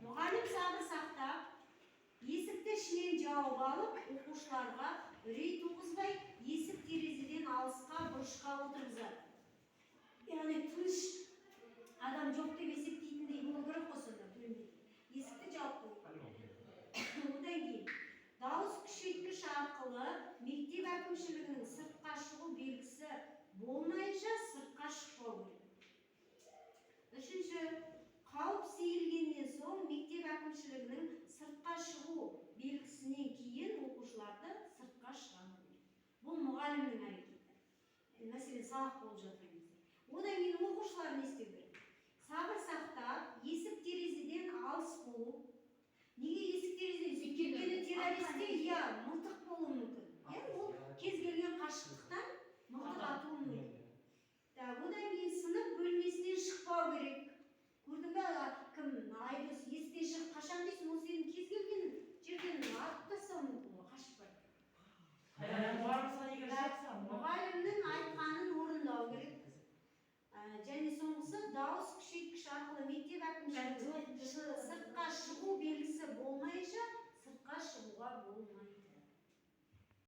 Мұғалім сабыр сақтап, есікті ішінен жауып алып, оқушыларға үрей туғызбай, есік терезеден алысқа бұрышқа отырғызады. Яғни тыныш адам жоқ деп есептейтіндей болу керек қой сонда түрінде. Есікті жауып қою. Одан кейін дауыс күшейткіш арқылы мектеп әкімшілігінің сыртқа шығу белгісі болмайынша сыртқа шықпау керек. Үшінші, қауіп сейілгеннен соң мектеп әкімшілігінің сыртқа шығу белгісінен кейін оқушыларды сыртқа шығару керек. Бұл мұғалімнің әрекеті. Мәселен, сабақ болып жатқан кезде. Одан кейін оқушылар не істеу керек? Сабыр сақтап, есік терезеден алыс болу. Неге есік терезеден? Өйткені террористте мылтық болуы мүмкін. Ол кез келген қашықтықтан мылтық атуы мүмкін. Одан кейін сынып бөлмесінен шықпау керек. Көрдің бе, кім Айдос есіктен шығып қашан дейсің, ол сенің кез келген жерден атып тастауы мүмкін, қашып бар. Мұғалімнің айтқанын орындау керек. Және соңғысы, дауыс күшейткіш арқылы мектеп әкімшілігінің сыртқа шығу белгісі болмайынша сыртқа шығуға болмайды.